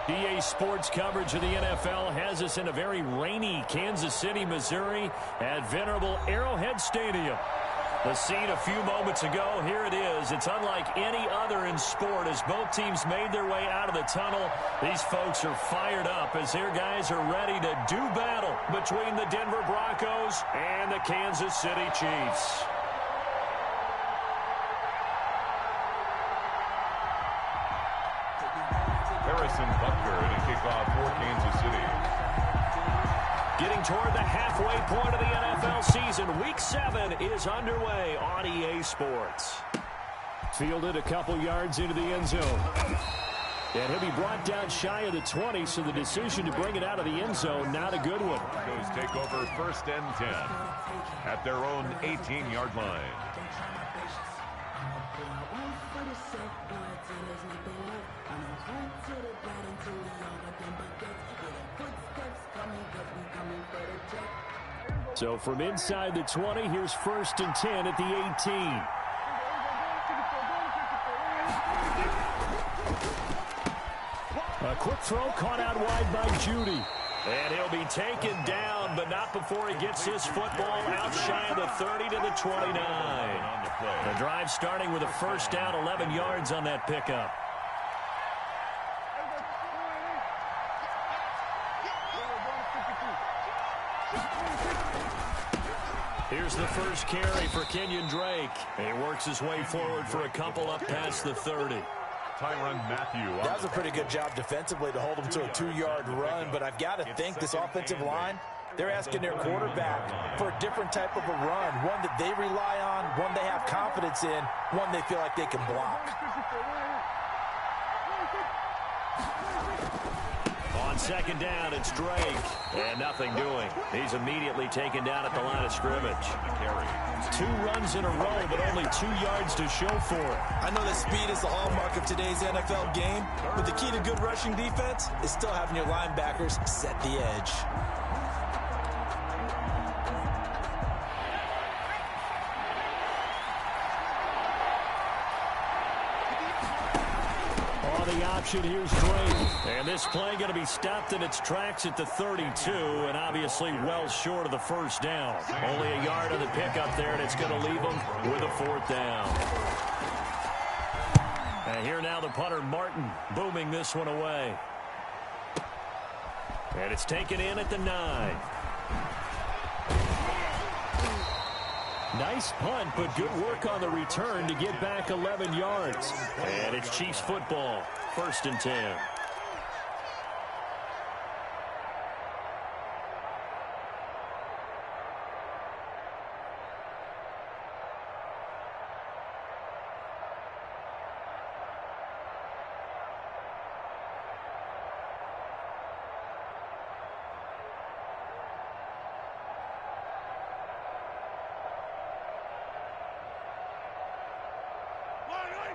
EA Sports coverage of the NFL has us in a very rainy Kansas City, Missouri at venerable Arrowhead Stadium. The scene a few moments ago, here it is. It's unlike any other in sport as both teams made their way out of the tunnel. These folks are fired up as their guys are ready to do battle between the Denver Broncos and the Kansas City Chiefs. Butker to kick off for Kansas City. Getting toward the halfway point of the NFL season, Week 7 is underway on EA Sports. Fielded a couple yards into the end zone. And he'll be brought down shy of the 20, so the decision to bring it out of the end zone, not a good one. Broncos take over 1st and 10 at their own 18-yard line. So from inside the 20, here's 1st and 10 at the 18. A quick throw caught out wide by Judy. And he'll be taken down, but not before he gets his football out shy of the 30 to the 29. The drive starting with a 1st down, 11 yards on that pickup. Here's the first carry for Kenyon Drake. He works his way forward for a couple up past the 30. Tyrann Mathieu. That was a pretty good job defensively to hold him to a 2-yard run, but I've got to think this offensive line, they're asking their quarterback for a different type of a run, one that they rely on, one they have confidence in, one they feel like they can block. On 2nd down, it's Drake. And nothing doing. He's immediately taken down at the line of scrimmage. 2 runs in a row, but only 2 yards to show for it. I know that speed is the hallmark of today's NFL game, but the key to good rushing defense is still having your linebackers set the edge. Here's Drake. And this play going to be stopped in its tracks at the 32, and obviously well short of the 1st down. Only a yard on the pickup there, and it's going to leave them with a 4th down. And here now the punter, Martin, booming this one away. And it's taken in at the 9. Nice punt, but good work on the return to get back 11 yards. And it's Chiefs football, 1st and 10.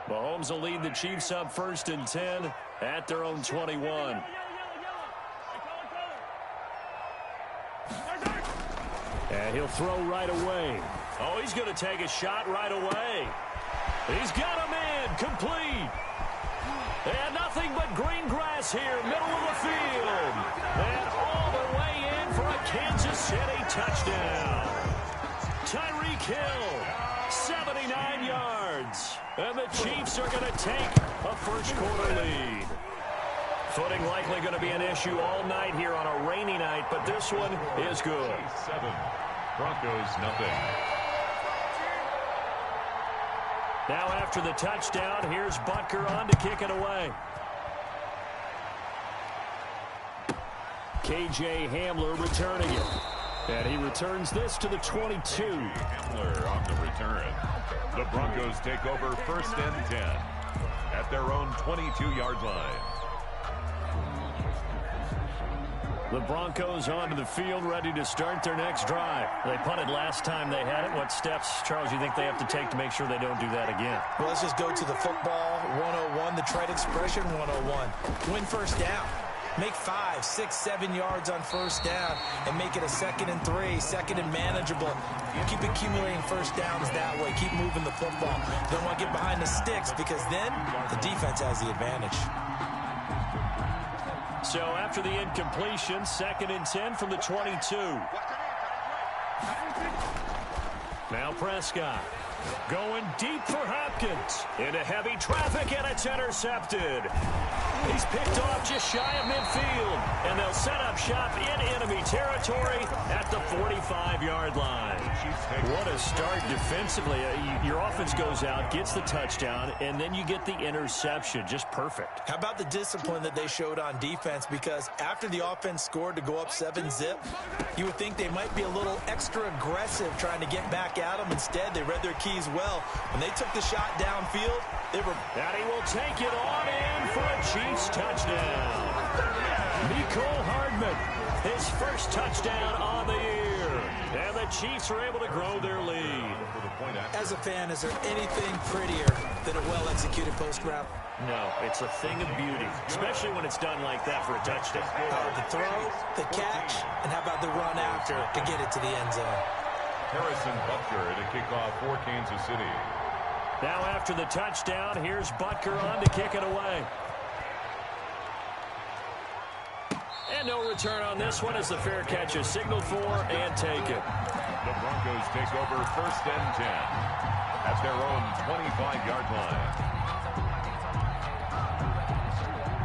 Mahomes will lead the Chiefs up 1st and 10 at their own 21. And he'll throw right away. Oh, he's going to take a shot right away. He's got him in, complete. And nothing but green grass here, middle of the field. And all the way in for a Kansas City touchdown. Tyreek Hill, 79 yards. And the Chiefs are going to take a 1st quarter lead. Footing likely going to be an issue all night here on a rainy night, but this one is good. 7. Broncos, nothing. Now after the touchdown, here's Butker on to kick it away. KJ Hamler returning it. And he returns this to the 22. Hamler on the return. The Broncos take over 1st and 10 at their own 22-yard line. The Broncos onto the field, ready to start their next drive. They punted last time they had it. What steps, Charles, you think they have to take to make sure they don't do that again? Well, let's just go to the football 101, the trade expression 101. Win 1st down. Make 5, 6, 7 yards on 1st down and make it a 2nd and 3, 2nd and manageable. You keep accumulating 1st downs that way. Keep moving the football. Don't want to get behind the sticks because then the defense has the advantage. So after the incompletion, 2nd and 10 from the 22. Now Prescott going deep for Hopkins. Into heavy traffic, and it's intercepted. He's picked off just shy of midfield, and they'll set up shop in enemy territory at the 45-yard line. What a start defensively. Your offense goes out, gets the touchdown, and then you get the interception. Just perfect. How about the discipline that they showed on defense? Because after the offense scored to go up 7-zip, you would think they might be a little extra aggressive trying to get back at them. Instead, they read their keys well. When they took the shot downfield, they were... And he will take it on in for a Chiefs touchdown. Mecole Hardman, his first touchdown on the year. And the Chiefs are able to grow their lead. As a fan, is there anything prettier than a well-executed post route? No, it's a thing of beauty, especially when it's done like that for a touchdown. The throw, the catch, and how about the run after to get it to the end zone? Harrison Butker to kick off for Kansas City. Now after the touchdown, here's Butker on to kick it away. And no return on this one as the fair catch is signaled for and taken. The Broncos take over 1st and 10 at their own 25-yard line.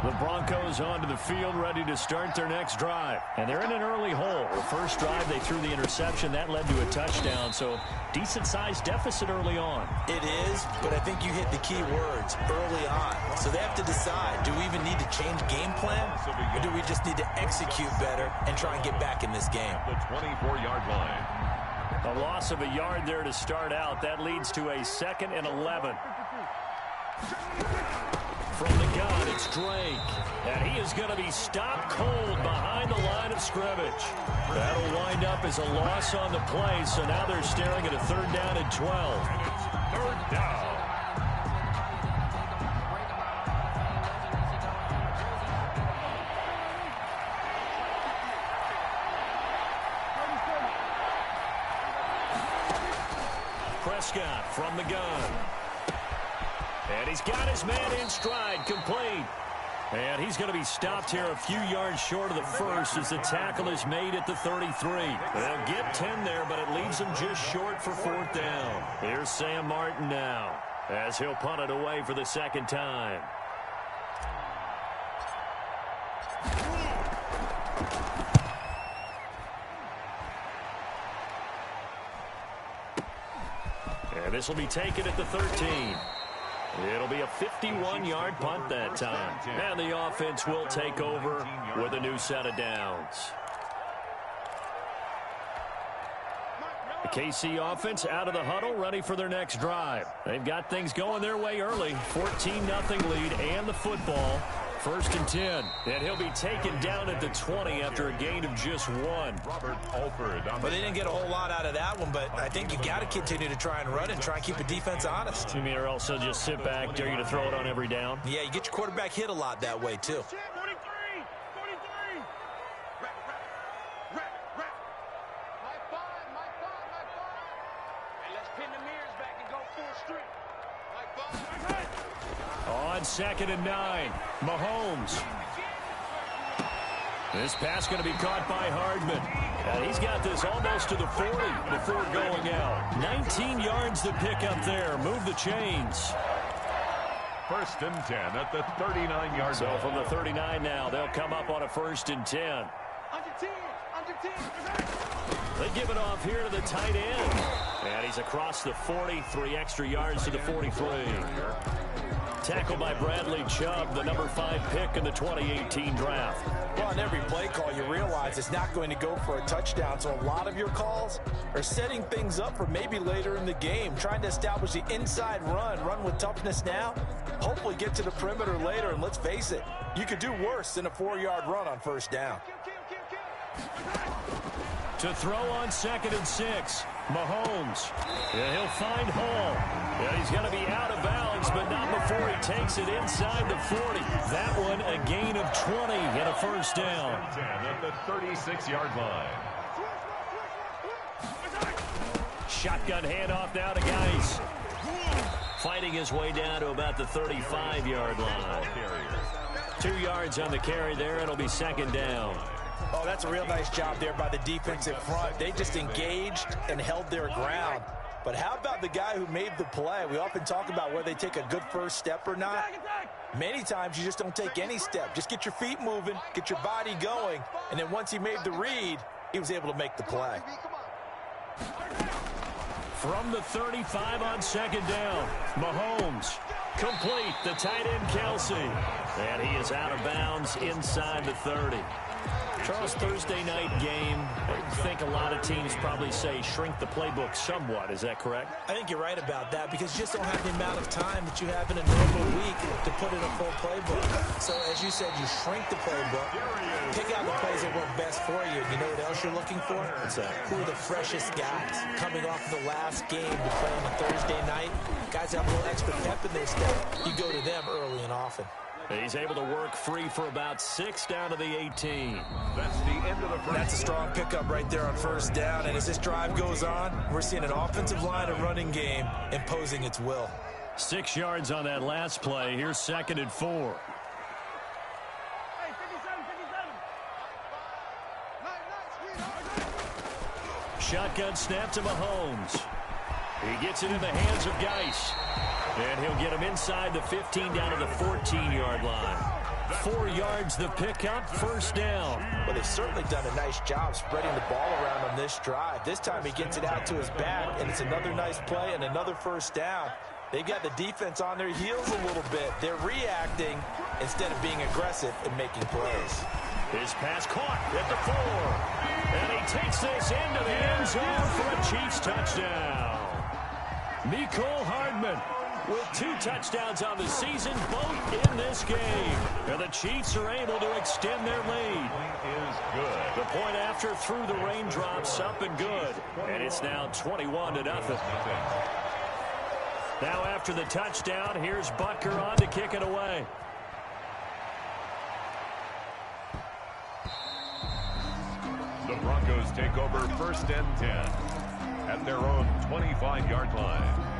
The Broncos onto the field, ready to start their next drive. And they're in an early hole. The first drive, they threw the interception. That led to a touchdown, so decent-sized deficit early on. It is, but I think you hit the key words early on. So they have to decide, do we even need to change game plan, or do we just need to execute better and try and get back in this game? The 24-yard line. A loss of a yard there to start out. That leads to a 2nd and 11. From the gun, it's Drake. And he is going to be stopped cold behind the line of scrimmage. That'll wind up as a loss on the play, so now they're staring at a 3rd down and 12. And it's 3rd down. Prescott from the gun. And he's got his man in stride, complete. And he's going to be stopped here a few yards short of the first as the tackle is made at the 33. They'll get 10 there, but it leaves them just short for 4th down. Here's Sam Martin now as he'll punt it away for the 2nd time. And this will be taken at the 13. It'll be a 51-yard punt that time. And the offense will take over with a new set of downs. The KC offense out of the huddle, ready for their next drive. They've got things going their way early. 14-0 lead and the football. 1st and 10. And he'll be taken down at the 20 after a gain of just 1. Robert Alford. But they didn't get a whole lot out of that one, but I think you got to continue to try and run and try and keep the defense honest. You mean or else they'll just sit back, dare you to throw it on every down? Yeah, you get your quarterback hit a lot that way, too. On 2nd and 9, Mahomes. This pass going to be caught by Hardman. And he's got this almost to the 40 before going out. 19 yards to pick up there. Move the chains. 1st and 10 at the 39-yard line. So from the 39 now, they'll come up on a 1st and 10. Under 10. They give it off here to the tight end. And he's across the 40, 3 extra yards to the 43. Tackled by Bradley Chubb, the number 5 pick in the 2018 draft. Well, on every play call, you realize it's not going to go for a touchdown, so a lot of your calls are setting things up for maybe later in the game, trying to establish the inside run with toughness now, hopefully get to the perimeter later, and let's face it, you could do worse than a 4-yard run on 1st down. To throw on 2nd and 6, Mahomes. Yeah, he'll find Hall. Yeah, he's going to be out of bounds, but not before he takes it inside the 40. That one a gain of 20 and a 1st down. At the 36-yard line. Shotgun handoff now to Geis. Fighting his way down to about the 35-yard line. 2 yards on the carry there. It'll be second down. Oh, that's a real nice job there by the defensive front. They just engaged and held their ground. But how about the guy who made the play? We often talk about whether they take a good first step or not. Many times you just don't take any step. Just get your feet moving, get your body going, and then once he made the read, he was able to make the play. From the 35 on second down, Mahomes complete, the tight end Kelsey. And he is out of bounds inside the 30. Charles, Thursday night game, I think a lot of teams probably say shrink the playbook somewhat. Is that correct? I think you're right about that because you just don't have the amount of time that you have in a normal week to put in a full playbook. So, as you said, you shrink the playbook, pick out the plays that work best for you. You know what else you're looking for? What's that? Who are the freshest guys coming off of the last game to play on a Thursday night? Guys that have a little extra pep in their step. You go to them early and often. He's able to work free for about 6 down to the 18. That's the end of the first. That's a strong pickup right there on first down. And as this drive goes on, we're seeing an offensive line and running game imposing its will. 6 yards on that last play. Here's second and 4. Shotgun snap to Mahomes. He gets it in the hands of Geis. And he'll get him inside the 15 down to the 14-yard line. 4 yards the pickup, first down. Well, they've certainly done a nice job spreading the ball around on this drive. This time he gets it out to his back, and it's another nice play and another first down. They've got the defense on their heels a little bit. They're reacting instead of being aggressive and making plays. His pass caught at the 4. And he takes this into the end zone for a Chiefs touchdown. Mecole Hardman with 2 touchdowns on the season, both in this game. And the Chiefs are able to extend their lead. Is good. The point after through the raindrops, up and good. And it's now 21-0. Now after the touchdown, here's Butker on to kick it away. The Broncos take over first and 10 at their own 25-yard line.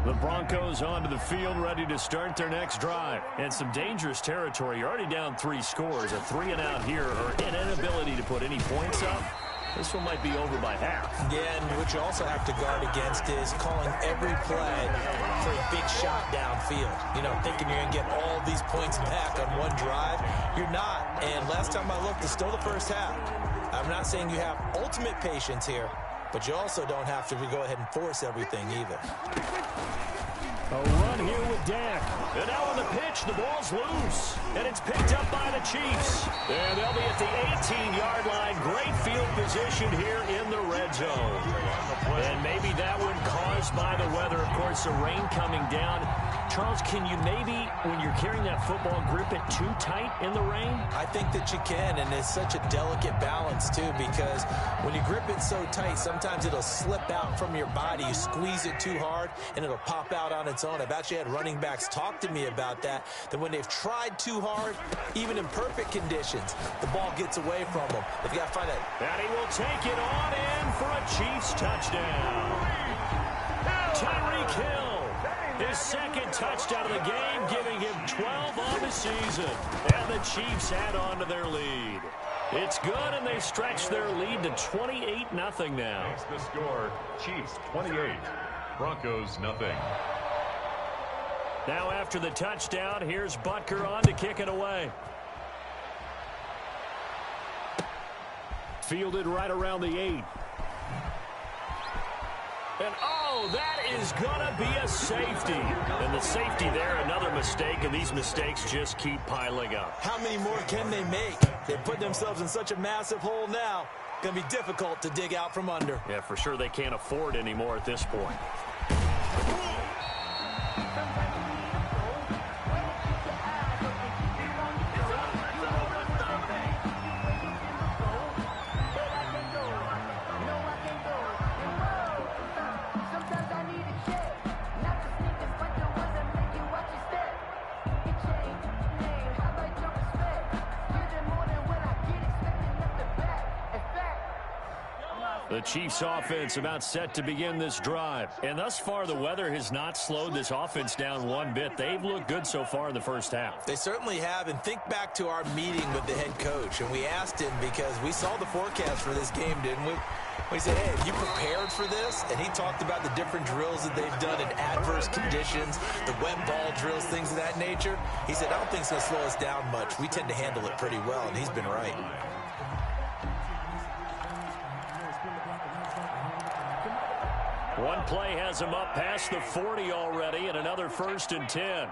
The Broncos onto the field, ready to start their next drive. And some dangerous territory. You're already down 3 scores. A 3-and-out here, or an inability to put any points up. This one might be over by half. Yeah, and what you also have to guard against is calling every play for a big shot downfield. You know, thinking you're going to get all these points back on one drive. You're not. And last time I looked, it's still the first half. I'm not saying you have ultimate patience here, but you also don't have to go ahead and force everything either. A run here with Dak. And now on the pitch, the ball's loose. And it's picked up by the Chiefs. And they'll be at the 18-yard line. Great field position here in the red zone. And maybe that one caused by the weather. Of course, the rain coming down. Charles, can you maybe, when you're carrying that football, grip it too tight in the rain? I think that you can, and it's such a delicate balance, too, because when you grip it so tight, sometimes it'll slip out from your body. You squeeze it too hard, and it'll pop out on its own. I've actually had running backs talk to me about that when they've tried too hard, even in perfect conditions, the ball gets away from them. They've got to find it. And he will take it on in for a Chiefs touchdown. Tyreek Hill. His second touchdown of the game, giving him 12 on the season. And the Chiefs add on to their lead. It's good, and they stretch their lead to 28-0 now. That's the score. Chiefs 28, Broncos nothing. Now after the touchdown, here's Butker on to kick it away. Fielded right around the 8. And, oh, that is going to be a safety. And the safety there, another mistake, and these mistakes just keep piling up. How many more can they make? They put themselves in such a massive hole now. Going to be difficult to dig out from under. Yeah, for sure they can't afford anymore at this point. The Chiefs offense about set to begin this drive. And thus far, the weather has not slowed this offense down one bit. They've looked good so far in the first half. They certainly have. And think back to our meeting with the head coach. And we asked him because we saw the forecast for this game, didn't we? We said, hey, have you prepared for this? And he talked about the different drills that they've done in adverse conditions, the wet ball drills, things of that nature. He said, I don't think it's going to slow us down much. We tend to handle it pretty well, and he's been right. One play has him up past the 40 already, and another 1st and 10.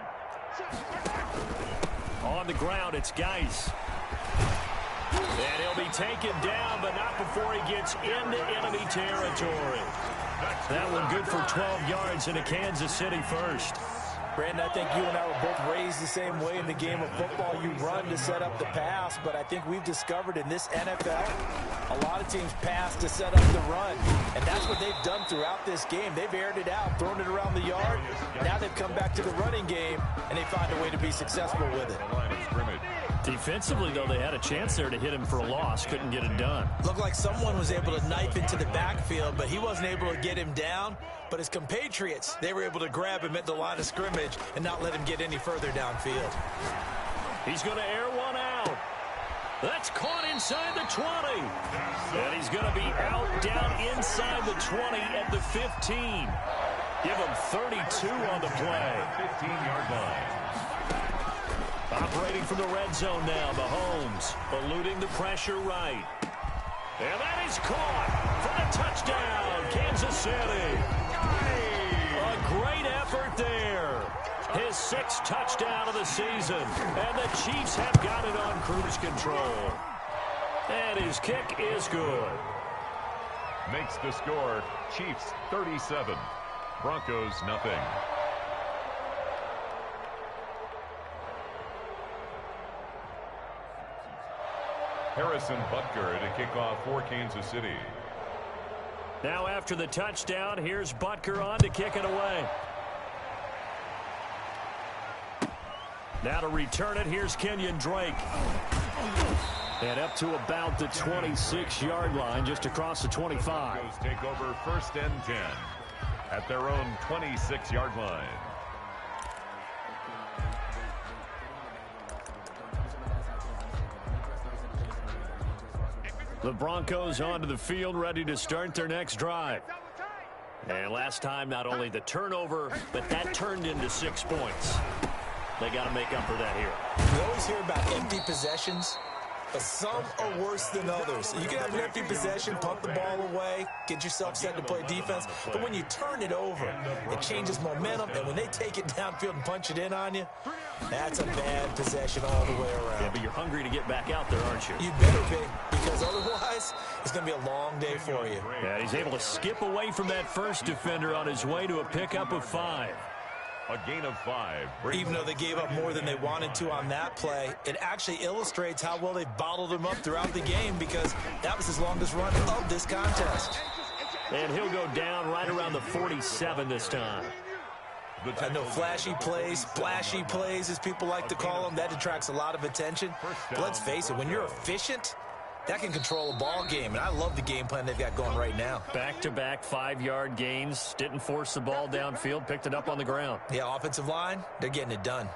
On the ground, it's Geis. And he'll be taken down, but not before he gets into enemy territory. That one good for 12 yards into Kansas City first. Brandon, I think you and I were both raised the same way in the game of football. You run to set up the pass, but I think we've discovered in this NFL, a lot of teams pass to set up the run. And that's what they've done throughout this game. They've aired it out, thrown it around the yard. Now they've come back to the running game, and they find a way to be successful with it. Defensively, though, they had a chance there to hit him for a loss. Couldn't get it done. Looked like someone was able to knife into the backfield, but he wasn't able to get him down. But his compatriots, they were able to grab him at the line of scrimmage and not let him get any further downfield. He's going to air one out. That's caught inside the 20. And he's going to be out down inside the 20 at the 15. Give him 32 on the play. 15-yard line. Operating from the red zone now, Mahomes eluding the pressure right. And that is caught for the touchdown, Kansas City. A great effort there. His 6th touchdown of the season. And the Chiefs have got it on cruise control. And his kick is good. Makes the score Chiefs 37, Broncos nothing. Harrison Butker to kick off for Kansas City. Now after the touchdown, here's Butker on to kick it away. Now to return it, here's Kenyon Drake. And up to about the 26-yard line, just across the 25. Broncos take over 1st and 10 at their own 26-yard line. The Broncos onto the field, ready to start their next drive. And last time, not only the turnover, but that turned into 6 points. They got to make up for that here. We always hear about empty possessions, but some are worse than others. You can have an empty possession, punt the ball away, get yourself set to play defense, but when you turn it over, it changes momentum, and when they take it downfield and punch it in on you, that's a bad possession all the way around. Yeah, but you're hungry to get back out there, aren't you? You better be, because otherwise, it's going to be a long day for you. Yeah, he's able to skip away from that first defender on his way to a pickup of 5. A gain of 5. Even though they gave up more than they wanted to on that play, it actually illustrates how well they've bottled him up throughout the game, because that was his longest run of this contest. And he'll go down right around the 47 this time. I know flashy plays, splashy plays, as people like to call them, that attracts a lot of attention. But let's face it, when you're efficient, that can control a ball game, and I love the game plan they've got going right now. Back-to-back 5-yard gains, didn't force the ball downfield, picked it up on the ground. Yeah, offensive line, they're getting it done.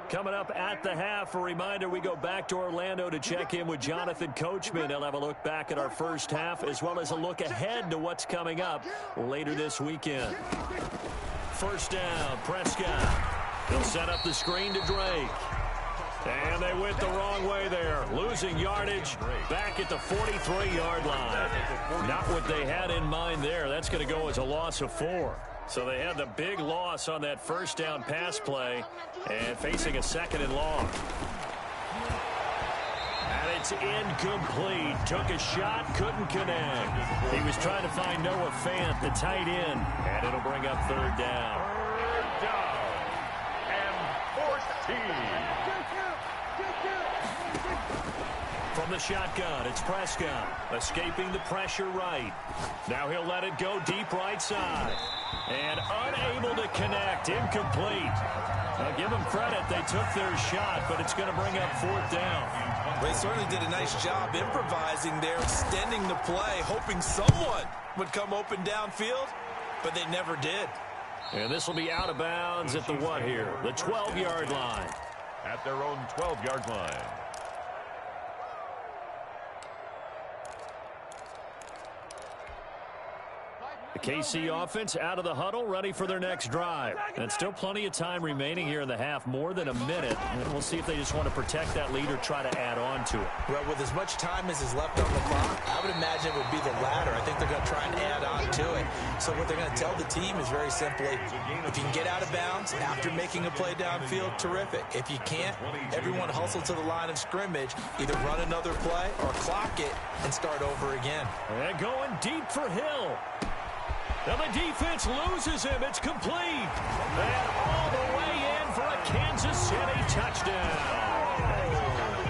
Coming up at the half, a reminder, we go back to Orlando to check in with Jonathan Coachman. He'll have a look back at our first half, as well as a look ahead to what's coming up later this weekend. First down, Prescott. He'll set up the screen to Drake. And they went the wrong way there. Losing yardage back at the 43-yard line. Not what they had in mind there. That's going to go as a loss of 4. So they had the big loss on that first down pass play and facing a 2nd and long. And it's incomplete. Took a shot, couldn't connect. He was trying to find Noah Fant, the tight end, and it'll bring up 3rd down. 3rd down and 14. From the shotgun, it's Prescott, escaping the pressure right. Now he'll let it go deep right side. And unable to connect, incomplete. Now give them credit. They took their shot, but it's going to bring up 4th down. They certainly did a nice job improvising there, extending the play, hoping someone would come open downfield, but they never did. And this will be out of bounds at the what here? The 12-yard line. At their own 12-yard line. The KC offense out of the huddle, ready for their next drive. And still plenty of time remaining here in the half, more than a minute. And we'll see if they just want to protect that lead or try to add on to it. Well, with as much time as is left on the clock, I would imagine it would be the latter. I think they're going to try and add on to it. So what they're going to tell the team is very simply, if you can get out of bounds after making a play downfield, terrific. If you can't, everyone hustle to the line of scrimmage, either run another play or clock it and start over again. And going deep for Hill. Now the defense loses him. It's complete. And all the way in for a Kansas City touchdown.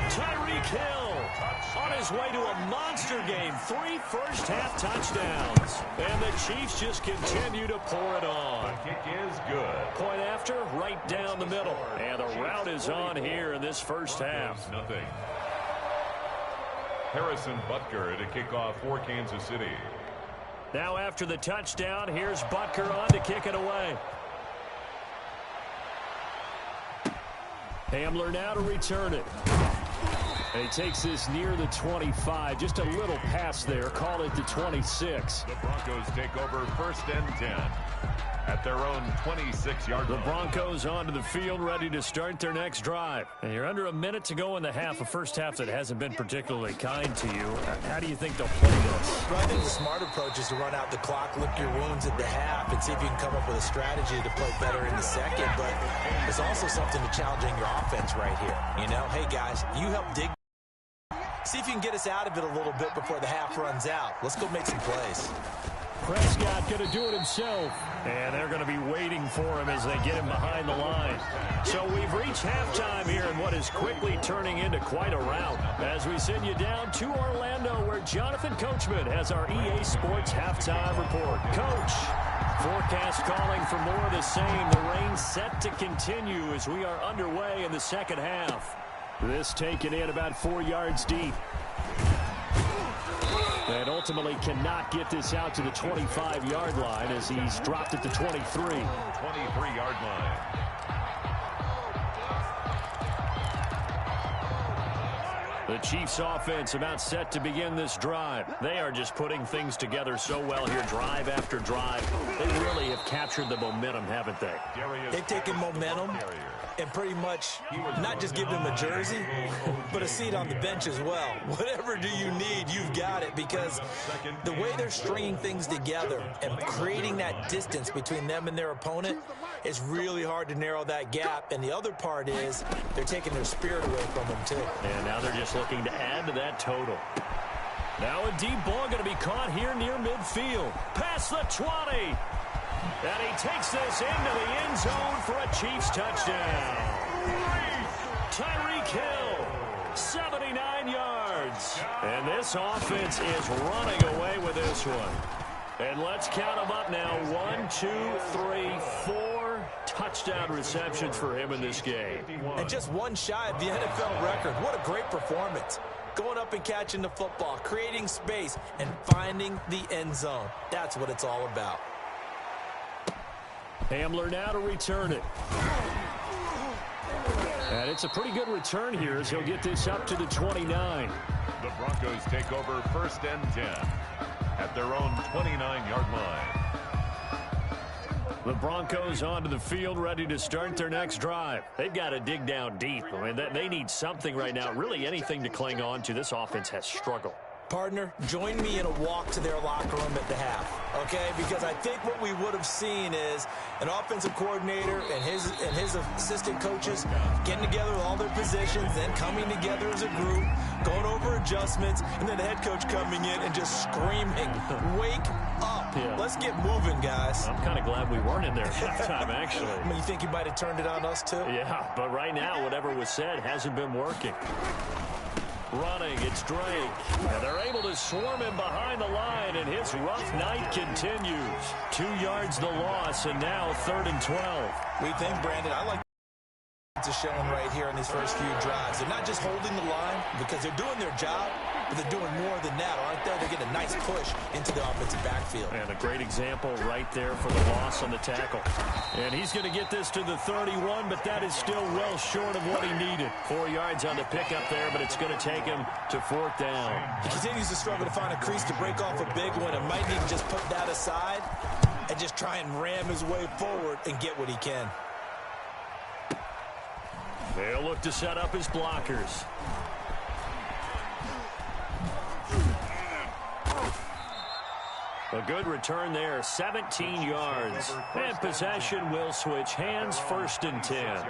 Tyreek Hill on his way to a monster game. 3 first-half touchdowns. And the Chiefs just continue to pour it on. The kick is good. Point after, right down the middle. And the route is on here in this first half. Nothing. Harrison Butker to kick off for Kansas City. Now after the touchdown, here's Butker on to kick it away. Hamler now to return it. And he takes this near the 25. Just a little pass there. Call it the 26. The Broncos take over 1st and 10 at their own 26-yard line. The Broncos onto the field, ready to start their next drive. And you're under a minute to go in the half, a first half that hasn't been particularly kind to you. How do you think they'll play this? Well, I think the smart approach is to run out the clock, lick your wounds at the half, and see if you can come up with a strategy to play better in the second. But there's also something to challenging your offense right here. You know, hey, guys, you help dig. See if you can get us out of it a little bit before the half runs out. Let's go make some plays. Prescott going to do it himself. And they're going to be waiting for him as they get him behind the line. So we've reached halftime here in what is quickly turning into quite a rout. As we send you down to Orlando, where Jonathan Coachman has our EA Sports halftime report. Coach, forecast calling for more of the same. The rain set to continue as we are underway in the second half. This taken in about 4 yards deep. And ultimately cannot get this out to the 25-yard line as he's dropped at the 23. 23-yard line. The Chiefs offense about set to begin this drive. They are just putting things together so well here, drive after drive. They really have captured the momentum, haven't they? They've taken momentum and pretty much not just give them a jersey, but a seat on the bench as well. Whatever do you need, you've got it, because the way they're stringing things together and creating that distance between them and their opponent is really hard to narrow that gap. And the other part is they're taking their spirit away from them, too. And now they're just looking to add to that total. Now a deep ball going to be caught here near midfield. Past the 20. And he takes this into the end zone for a Chiefs touchdown. Tyreek Hill, 79 yards. And this offense is running away with this one. And let's count them up now. 1, 2, 3, 4 touchdown receptions for him in this game. And just one shy of the NFL record. What a great performance. Going up and catching the football, creating space, and finding the end zone. That's what it's all about. Hamler now to return it. And it's a pretty good return here as he'll get this up to the 29. The Broncos take over 1st and 10 at their own 29-yard line. The Broncos onto the field, ready to start their next drive. They've got to dig down deep. I mean, they need something right now, really anything to cling on to. This offense has struggled. Partner, join me in a walk to their locker room at the half, okay? Because I think what we would have seen is an offensive coordinator and his assistant coaches getting together with all their positions, then coming together as a group, going over adjustments, and then the head coach coming in and just screaming, wake up. Yeah. Let's get moving, guys. I'm kind of glad we weren't in there at halftime, actually. I mean, you think you might have turned it on us, too? Yeah, but right now, whatever was said hasn't been working. Running, it's Drake. And they're able to swarm him behind the line, and his rough night continues. 2 yards the loss, and now 3rd and 12. We think, Brandon, I like It's showing right here in these first few drives. They're not just holding the line because they're doing their job, but they're doing more than that, aren't they? They're getting a nice push into the offensive backfield. And a great example right there for the loss on the tackle. And he's going to get this to the 31, but that is still well short of what he needed. 4 yards on the pickup there, but it's going to take him to 4th down. He continues to struggle to find a crease to break off a big one, and might need to just put that aside and just try and ram his way forward and get what he can. They'll look to set up his blockers. A good return there, 17 yards. And possession will switch hands, 1st and 10.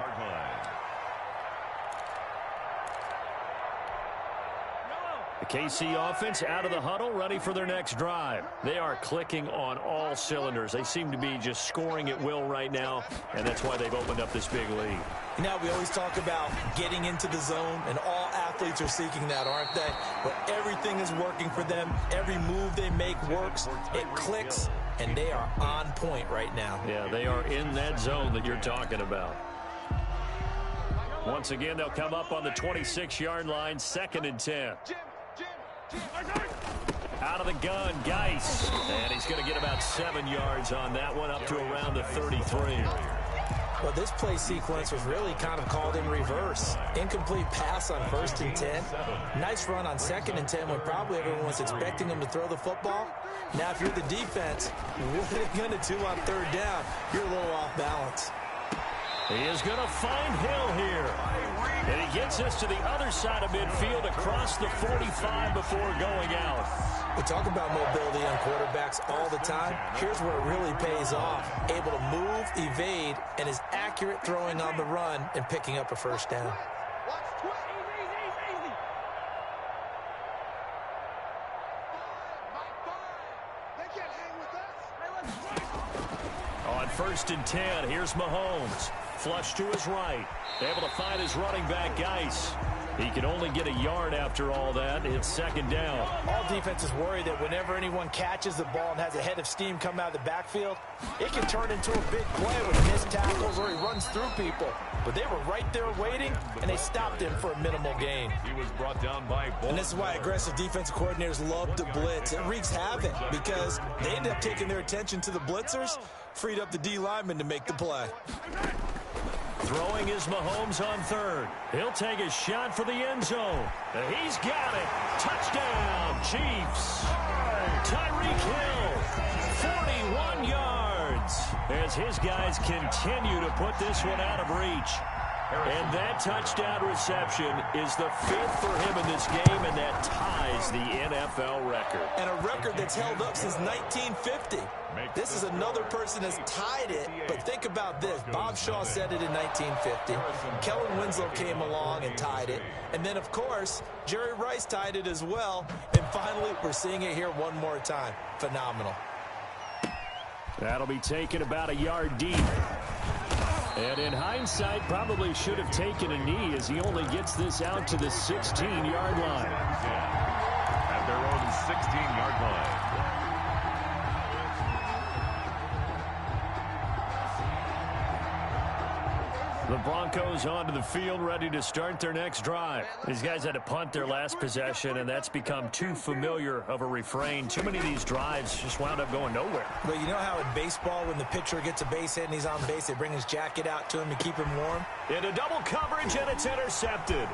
The KC offense out of the huddle, ready for their next drive. They are clicking on all cylinders. They seem to be just scoring at will right now, and that's why they've opened up this big lead. Now, we always talk about getting into the zone, and all athletes are seeking that, aren't they? But everything is working for them. Every move they make works. It clicks, and they are on point right now. Yeah, they are in that zone that you're talking about. Once again, they'll come up on the 26-yard line, 2nd and 10. Out of the gun, Geis. And he's going to get about 7 yards on that one, up to around the 33. Well, this play sequence was really kind of called in reverse. Incomplete pass on 1st and 10. Nice run on 2nd and 10 when probably everyone was expecting him to throw the football. Now, if you're the defense, what are they going to do on 3rd down? You're a little off balance. He is going to find Hill here. And he gets us to the other side of midfield across the 45 before going out. We talk about mobility on quarterbacks all the time. Here's where it really pays off. Able to move, evade, and is accurate throwing on the run and picking up a 1st down. On 1st and 10, here's Mahomes. Flush to his right. Able to find his running back, Geis. He can only get a yard after all that. It's 2nd down. All defenses worry that whenever anyone catches the ball and has a head of steam come out of the backfield, it can turn into a big play with missed tackles or he runs through people. But they were right there waiting, and they stopped him for a minimal gain. He was brought down by Bull. And this is why aggressive defensive coordinators love to blitz. It wreaks havoc because they end up taking their attention to the blitzers, freed up the D lineman to make the play. Throwing is Mahomes on 3rd. He'll take a shot for the end zone. He's got it. Touchdown, Chiefs. Tyreek Hill, 41 yards. As his guys continue to put this one out of reach. And that touchdown reception is the 5th for him in this game, and that ties the NFL record. And a record that's held up since 1950. This is another person that's tied it, but think about this. Bob Shaw said it in 1950. Kellen Winslow came along and tied it. And then, of course, Jerry Rice tied it as well. And finally, we're seeing it here one more time. Phenomenal. That'll be taken about a yard deep. And in hindsight, probably should have taken a knee as he only gets this out to the 16-yard line. At their own 16-yard line. The Broncos onto the field, ready to start their next drive. These guys had to punt their last possession, and that's become too familiar of a refrain. Too many of these drives just wound up going nowhere. But you know how in baseball, when the pitcher gets a base hit and he's on base, they bring his jacket out to him to keep him warm? Into double coverage, and it's intercepted.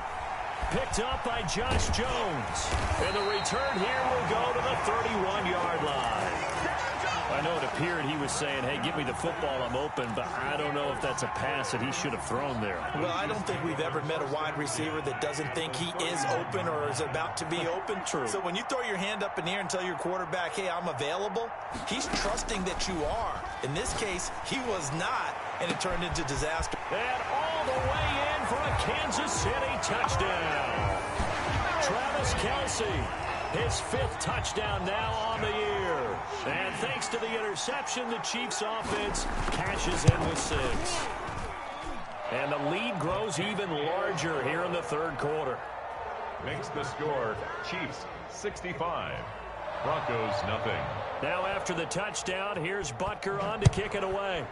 Picked up by Josh Jones. And the return here will go to the 31-yard line. I know it appeared he was saying, hey, give me the football, I'm open, but I don't know if that's a pass that he should have thrown there. Well, I don't think we've ever met a wide receiver that doesn't think he is open or is about to be open. True. So when you throw your hand up in the air and tell your quarterback, hey, I'm available, he's trusting that you are. In this case, he was not, and it turned into disaster. And all the way in for a Kansas City touchdown. Travis Kelce. His 5th touchdown now on the year. And thanks to the interception, the Chiefs offense cashes in with 6. And the lead grows even larger here in the 3rd quarter. Makes the score Chiefs 65. Broncos nothing. Now after the touchdown, here's Butker on to kick it away.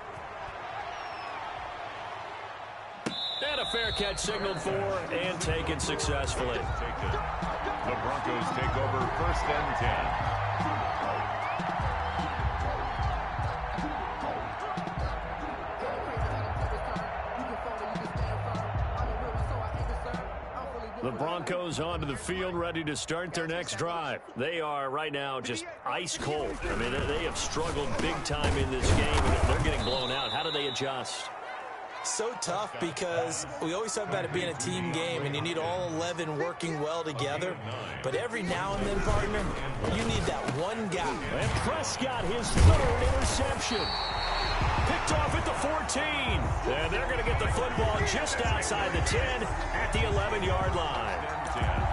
And a fair catch signaled for and taken successfully. The Broncos take over 1st and 10. The Broncos onto the field, ready to start their next drive. They are right now just ice cold. I mean, they have struggled big time in this game, and they're getting blown out. How do they adjust? So tough because we always talk about it being a team game, and you need all 11 working well together. But every now and then, partner, you need that one guy. And Prescott, his 3rd interception. Picked off at the 14. And they're going to get the football just outside the 10 at the 11-yard line.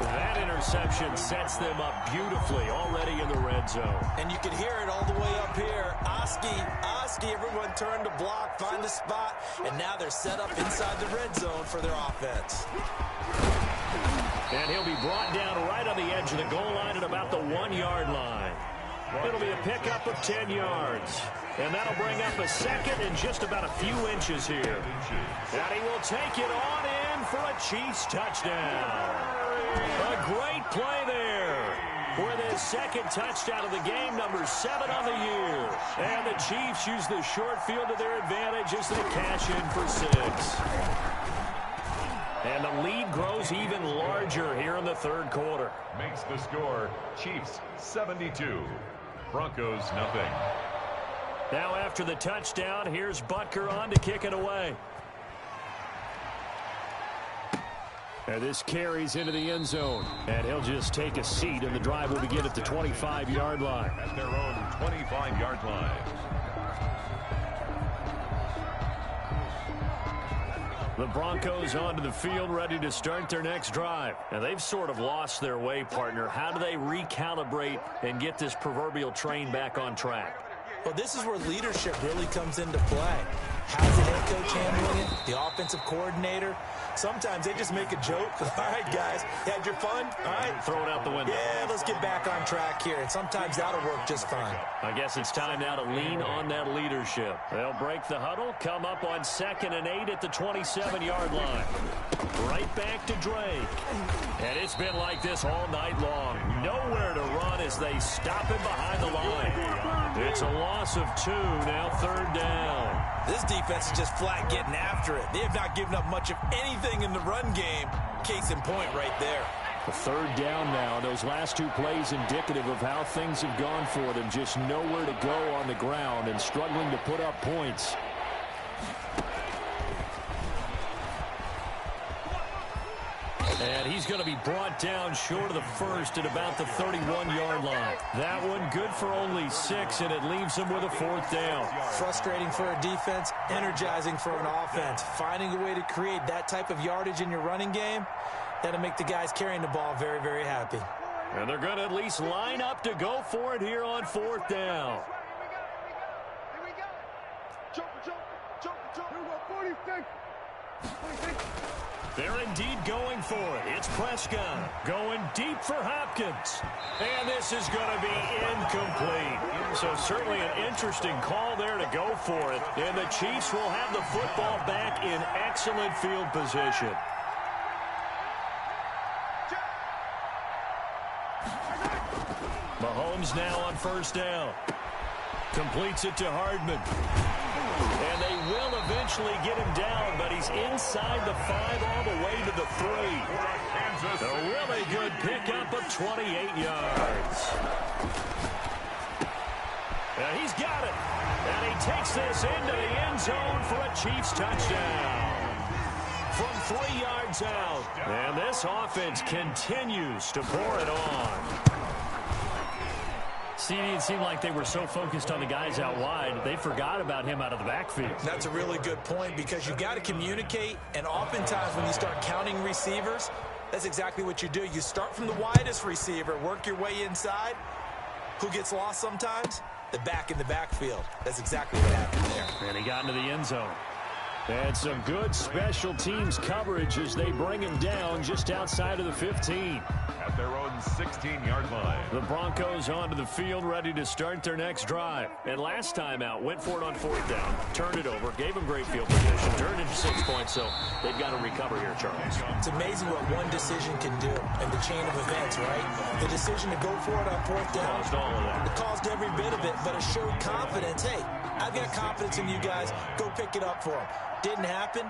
That interception sets them up beautifully already in the red zone. And you can hear it all the way up here. Oski, everyone turned to block, find a spot, and now they're set up inside the red zone for their offense. And he'll be brought down right on the edge of the goal line at about the 1-yard line. It'll be a pickup of 10 yards. And that'll bring up a second and just about a few inches here. And he will take it on in for a Chiefs touchdown. A great play there. With his 2nd touchdown of the game, number 7 on the year. And the Chiefs use the short field to their advantage as they cash in for 6. And the lead grows even larger here in the 3rd quarter. Makes the score Chiefs 72. Broncos nothing. Now after the touchdown, here's Butker on to kick it away. And this carries into the end zone. And he'll just take a seat, and the drive will begin at the 25-yard line. At their own 25-yard line. The Broncos onto the field, ready to start their next drive. And they've sort of lost their way, partner. How do they recalibrate and get this proverbial train back on track? Well, this is where leadership really comes into play. How's the head coach handling it? The offensive coordinator? Sometimes they just make a joke. All right, guys, had your fun? All right. Throw it out the window. Yeah, let's get back on track here. And sometimes that'll work just fine. I guess it's time now to lean on that leadership. They'll break the huddle, come up on 2nd and 8 at the 27-yard line. Right back to Drake. And it's been like this all night long. Nowhere to run as they stop him behind the line. It's a loss of 2, now 3rd down. This defense is just flat getting after it. They have not given up much of anything in the run game. Case in point right there. A 3rd down now. Those last 2 plays indicative of how things have gone for them. Just nowhere to go on the ground and struggling to put up points. And he's going to be brought down short of the 1st at about the 31-yard line. That one good for only 6, and it leaves him with a 4th down. Frustrating for a defense, energizing for an offense. Finding a way to create that type of yardage in your running game, that'll make the guys carrying the ball very, very happy. And they're going to at least line up to go for it here on 4th down. Here we go. Jump. 46. They're indeed going for it. It's Prescott going deep for Hopkins. And this is going to be incomplete. So certainly an interesting call there to go for it. And the Chiefs will have the football back in excellent field position. Mahomes now on 1st down. Completes it to Hardman. And they will eventually get him down, but he's inside the 5 all the way to the 3. A really good pickup of 28 yards. And he's got it. And he takes this into the end zone for a Chiefs touchdown. From 3 yards out. And this offense continues to pour it on. See, it seemed like they were so focused on the guys out wide, they forgot about him out of the backfield. That's a really good point because you got to communicate, and oftentimes when you start counting receivers, that's exactly what you do. You start from the widest receiver, work your way inside. Who gets lost sometimes? The back in the backfield. That's exactly what happened there. And he got into the end zone. And some good special teams coverage as they bring him down just outside of the 15. At their own 16-yard line. The Broncos onto the field ready to start their next drive. And last time out, went for it on 4th down, turned it over, gave them great field position, turned into 6 points, so they've got to recover here, Charles. It's amazing what one decision can do in the chain of events, right? The decision to go for it on 4th down. Caused all of that. It caused every bit of it, but it showed confidence. Hey, I've got confidence in you guys. Go pick it up for them. Didn't happen.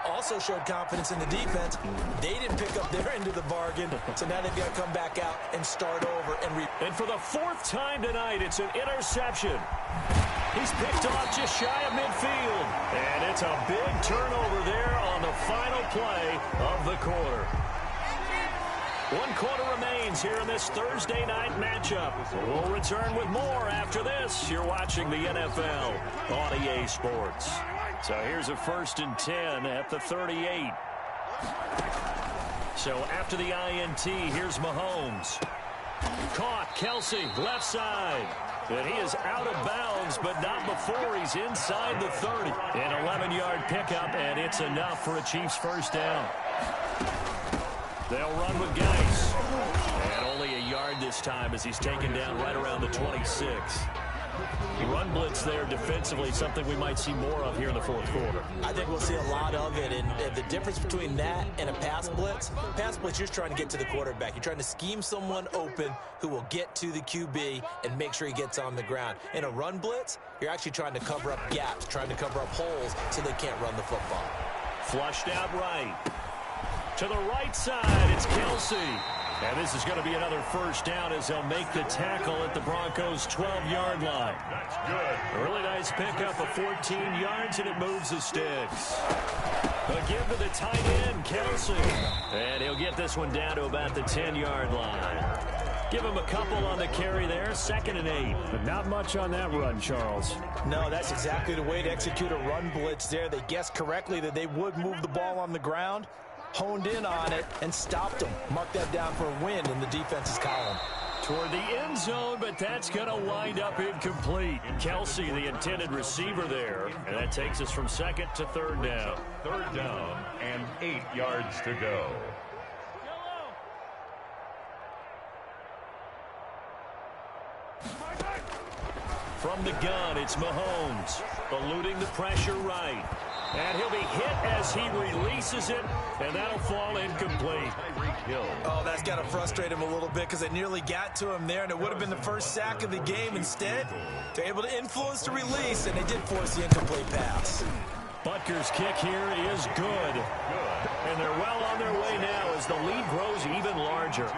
Also showed confidence in the defense. They didn't pick up their end of the bargain, so now they've got to come back out and start over. And for the 4th time tonight, it's an interception. He's picked off just shy of midfield. And it's a big turnover there on the final play of the quarter. 1 quarter remains here in this Thursday night matchup. We'll return with more after this. You're watching the NFL on EA Sports. So here's a 1st and 10 at the 38. So after the INT, here's Mahomes. Caught, Kelsey, left side. And he is out of bounds, but not before he's inside the 30. An 11-yard pickup, and it's enough for a Chiefs 1st down. They'll run with Geis. And only a yard this time as he's taken down right around the 26. Run blitz there defensively, something we might see more of here in the 4th quarter. I think we'll see a lot of it, and the difference between that and a pass blitz, you're just trying to get to the quarterback. You're trying to scheme someone open who will get to the QB and make sure he gets on the ground. In a run blitz, you're actually trying to cover up gaps, trying to cover up holes so they can't run the football. Flushed out right. To the right side, it's Kelsey. And this is going to be another 1st down as they'll make the tackle at the Broncos' 12-yard line. That's good. A really nice pickup of 14 yards, and it moves the sticks. A give to the tight end, Kelsey. And he'll get this one down to about the 10-yard line. Give him a couple on the carry there, 2nd and 8. But not much on that run, Charles. No, that's exactly the way to execute a run blitz there. They guessed correctly that they would move the ball on the ground, honed in on it, and stopped them. Mark that down for a win in the defense's column. Toward the end zone, but that's going to wind up incomplete. Kelsey, the intended receiver there, and that takes us from 2nd to 3rd down. 3rd down and 8 yards to go. From the gun, it's Mahomes, eluding the pressure right. And he'll be hit as he releases it, and that'll fall incomplete. Tyreek Hill. Oh, that's got to frustrate him a little bit because it nearly got to him there, and it would have been the 1st sack of the game. Instead, they're able to influence the release, and they did force the incomplete pass. Butker's kick here is good. And they're well on their way now as the lead grows even larger.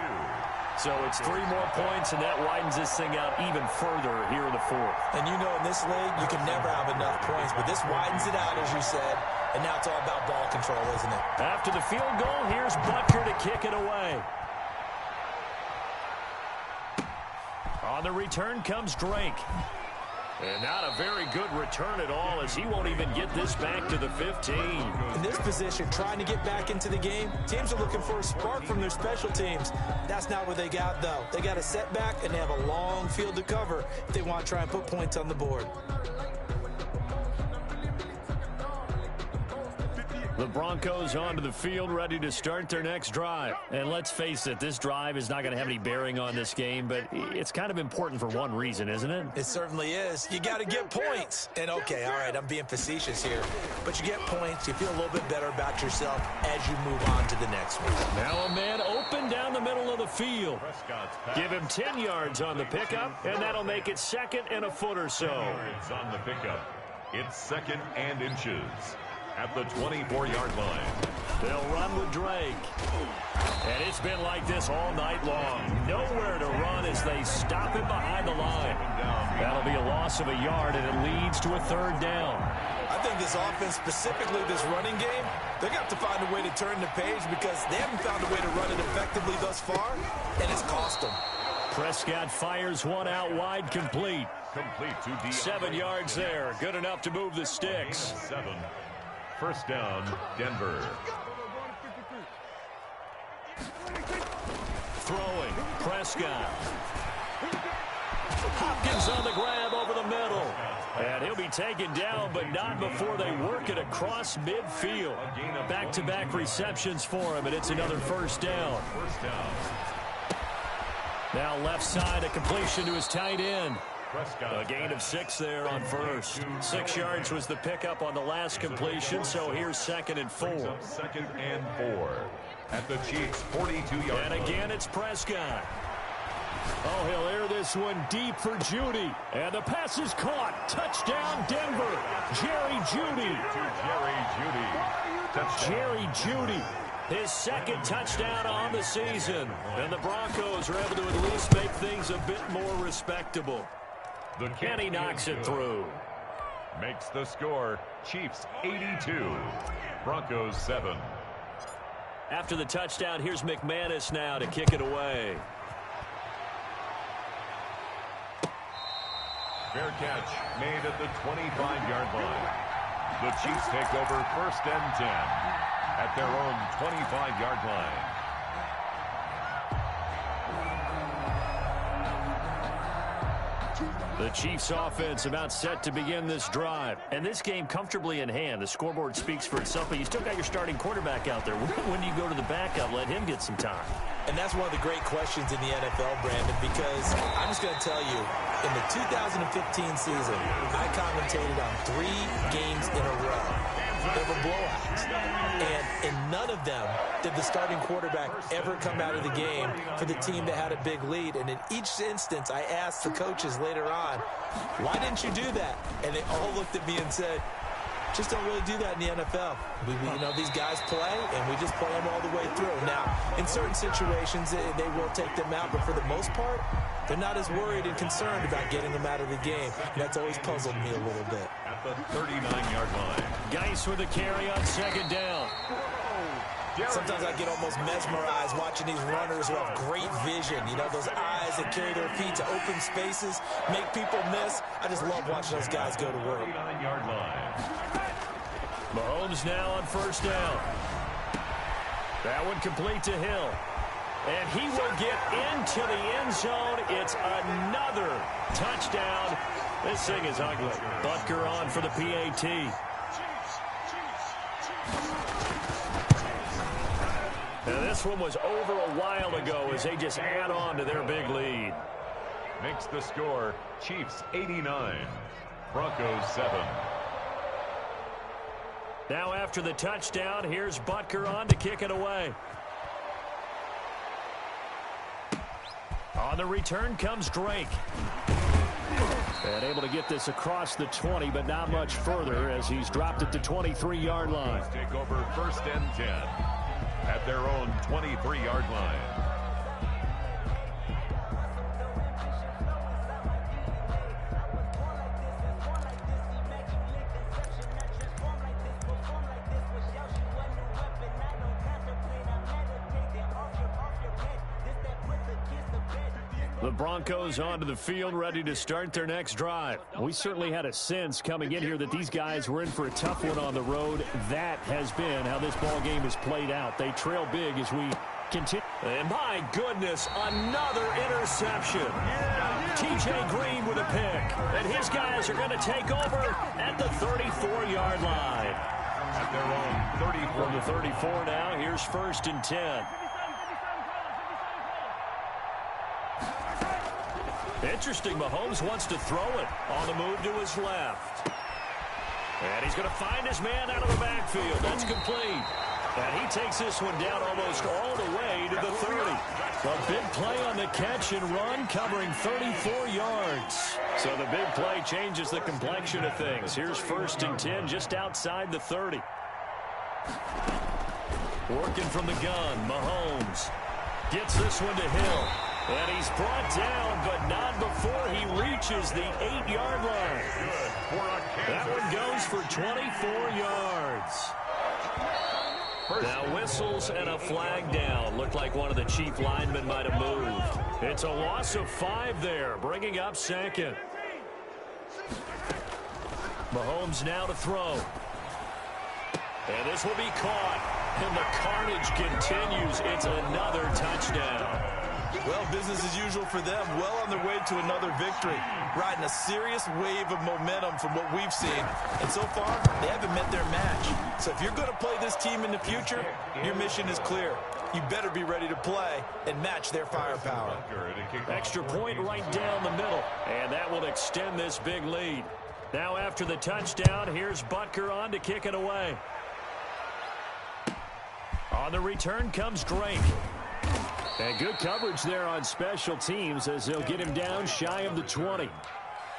So it's 3 more points, and that widens this thing out even further here in the 4th. And you know in this league, you can never have enough points, but this widens it out, as you said, and now it's all about ball control, isn't it? After the field goal, here's Butker to kick it away. On the return comes Drake. And not a very good return at all as he won't even get this back to the 15. In this position, trying to get back into the game, teams are looking for a spark from their special teams. That's not what they got, though. They got a setback, and they have a long field to cover if they want to try and put points on the board. The Broncos onto the field, ready to start their next drive. And let's face it, this drive is not going to have any bearing on this game, but it's kind of important for one reason, isn't it? It certainly is. You got to get points. And, okay, all right, I'm being facetious here, but you get points, you feel a little bit better about yourself as you move on to the next one. Now a man open down the middle of the field. Give him 10 yards on the pickup, and that'll make it 2nd and a foot or so. Yards on the pickup. It's 2nd and inches. At the 24-yard line. They'll run with Drake. And it's been like this all night long. Nowhere to run as they stop him behind the line. That'll be a loss of a yard, and it leads to a 3rd down. I think this offense, specifically this running game, they're going to have to find a way to turn the page because they haven't found a way to run it effectively thus far, and it's cost them. Prescott fires one out wide, complete. Complete to D. 7 yards there. Good enough to move the sticks. 7. 1st down, Denver. Throwing, Prescott. Hopkins on the grab over the middle. And he'll be taken down, but not before they work it across midfield. Back-to-back receptions for him, and it's another first down. Now left side, a completion to his tight end. A gain of 6 there on first. 6 yards was the pickup on the last completion, so here's 2nd and 4. 2nd and 4 at the Chiefs' 42-yard line. And again, it's Prescott. Oh, he'll air this one deep for Judy. And the pass is caught. Touchdown, Denver. Jerry Judy. Jerry Judy. His 2nd touchdown on the season. And the Broncos are able to at least make things a bit more respectable. And he knocks it through. Makes the score Chiefs 82, Broncos 7. After the touchdown, here's McManus now to kick it away. Fair catch made at the 25-yard line. The Chiefs take over 1st and 10 at their own 25-yard line. The Chiefs offense about set to begin this drive. And this game comfortably in hand. The scoreboard speaks for itself, but you still got your starting quarterback out there. When do you go to the backup? Let him get some time. And that's one of the great questions in the NFL, Brandon, because I'm just going to tell you, in the 2015 season, I commentated on 3 games in a row. They were blowouts. And in none of them did the starting quarterback ever come out of the game for the team that had a big lead. And in each instance, I asked the coaches later on, why didn't you do that? And they all looked at me and said, just don't really do that in the NFL. You know, these guys play, and we just play them all the way through. Now, in certain situations, they will take them out, but for the most part, they're not as worried and concerned about getting them out of the game. And that's always puzzled me a little bit. At the 39-yard line. Geis with a carry on 2nd down. Sometimes I get almost mesmerized watching these runners who have great vision. You know, those eyes that carry their feet to open spaces, make people miss. I just love watching those guys go to work. 39-yard line. Mahomes now on 1st down. That one complete to Hill. And he will get into the end zone. It's another touchdown. This thing is ugly. Butker on for the PAT. Now this one was over a while ago as they just add on to their big lead. Makes the score Chiefs 89, Broncos 7. Now after the touchdown, here's Butker on to kick it away. On the return comes Drake. And able to get this across the 20, but not much further as he's dropped it to 23-yard line. Take over 1st and 10 at their own 23-yard line. The Broncos onto the field, ready to start their next drive. We certainly had a sense coming in here that these guys were in for a tough one on the road. That has been how this ball game has played out. They trail big as we continue. And my goodness, another interception. T.J. Green with a pick. And his guys are going to take over at the 34-yard line. At their own 34. From the 34 now, here's 1st and 10. Interesting, Mahomes wants to throw it on the move to his left. And he's going to find his man out of the backfield. That's complete. And he takes this one down almost all the way to the 30. A big play on the catch and run, covering 34 yards. So the big play changes the complexion of things. Here's 1st and 10 just outside the 30. Working from the gun, Mahomes gets this one to Hill. And he's brought down, but not before he reaches the 8-yard line. That one goes for 24 yards. Now whistles and a flag down. Looked like one of the chief linemen might have moved. It's a loss of 5 there, bringing up 2nd. Mahomes now to throw. And this will be caught. And the carnage continues. It's another touchdown. Well, business as usual for them. Well on their way to another victory. Riding a serious wave of momentum from what we've seen. And so far, they haven't met their match. So if you're going to play this team in the future, your mission is clear. You better be ready to play and match their firepower. Extra point right down the middle. And that will extend this big lead. Now after the touchdown, here's Butker on to kick it away. On the return comes Drake. And good coverage there on special teams as they'll get him down shy of the 20.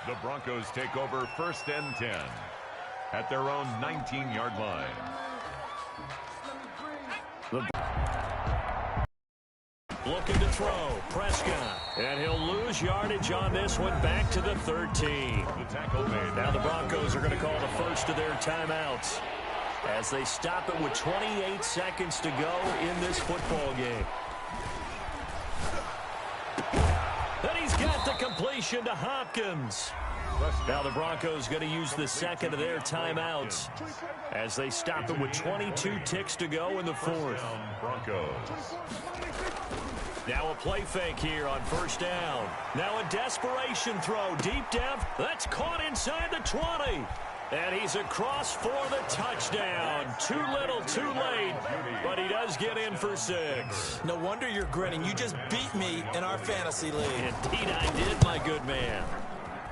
The Broncos take over 1st and 10 at their own 19-yard line. Looking to throw. Prescott. And he'll lose yardage on this one back to the 13. Now the Broncos are going to call the first of their timeouts as they stop it with 28 seconds to go in this football game. And he's got the completion to Hopkins. Now the Broncos going to use the second of their timeouts as they stop it with 22 ticks to go in the 4th. Broncos. Now a play fake here on 1st down. Now a desperation throw deep down. That's caught inside the 20. And he's across for the touchdown. Too little, too late. But he does get in for 6. No wonder you're grinning. You just beat me in our fantasy league. Indeed I did, my good man.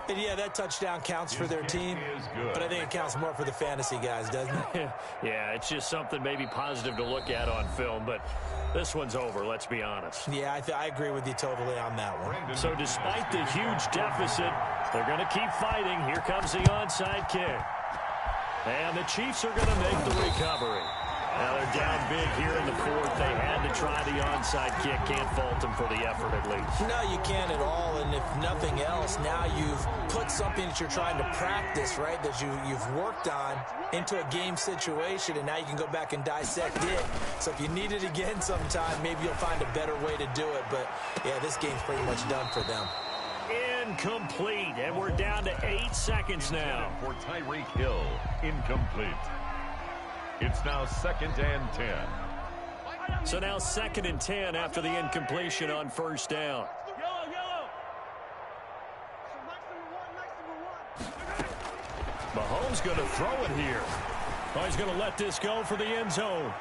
And yeah, that touchdown counts for their team, but I think it counts more for the fantasy guys, doesn't it? Yeah, it's just something maybe positive to look at on film, but this one's over, let's be honest. Yeah, I agree with you totally on that one. So despite the huge deficit, they're going to keep fighting. Here comes the onside kick. And the Chiefs are going to make the recovery. Now they're down big here in the 4th. They had to try the onside kick. Can't fault them for the effort at least. No, you can't at all. And if nothing else, now you've put something that you're trying to practice, right, that you've worked on into a game situation, and now you can go back and dissect it. So if you need it again sometime, maybe you'll find a better way to do it. But, yeah, this game's pretty much done for them. Incomplete, and we're down to 8 seconds now. For Tyreek Hill, incomplete. It's now 2nd and 10. So now 2nd and 10 after the incompletion on 1st down. Mahomes going to throw it here. Oh, he's going to let this go for the end zone.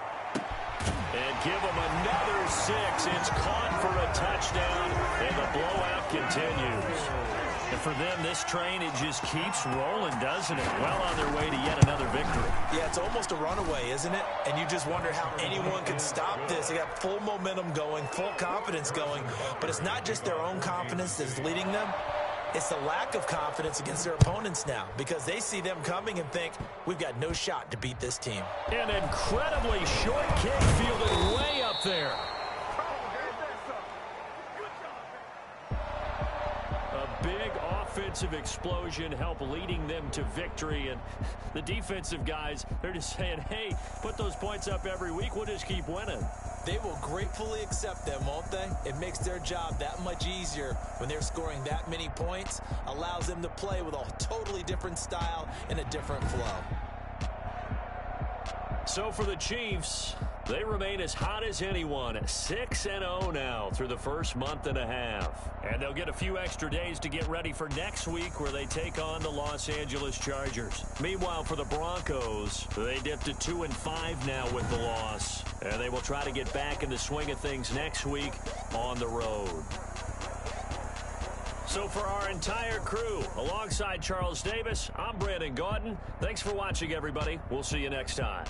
And give him another 6. It's caught for a touchdown, and the blowout continues. And for them, this train, it just keeps rolling, doesn't it? Well on their way to yet another victory. Yeah, it's almost a runaway, isn't it? And you just wonder how anyone can stop this. They got full momentum going, full confidence going. But it's not just their own confidence that's leading them. It's the lack of confidence against their opponents now because they see them coming and think, we've got no shot to beat this team. An incredibly short kick fielded way up there. A big offensive explosion helped leading them to victory, and the defensive guys, they're just saying, hey, put those points up every week, we'll just keep winning. They will gratefully accept them, won't they? It makes their job that much easier when they're scoring that many points, allows them to play with a totally different style and a different flow. So for the Chiefs, they remain as hot as anyone, 6-0 now through the first month and a half. And they'll get a few extra days to get ready for next week where they take on the Los Angeles Chargers. Meanwhile, for the Broncos, they dipped to 2-5 now with the loss. And they will try to get back in the swing of things next week on the road. So for our entire crew, alongside Charles Davis, I'm Brandon Gaudin. Thanks for watching, everybody. We'll see you next time.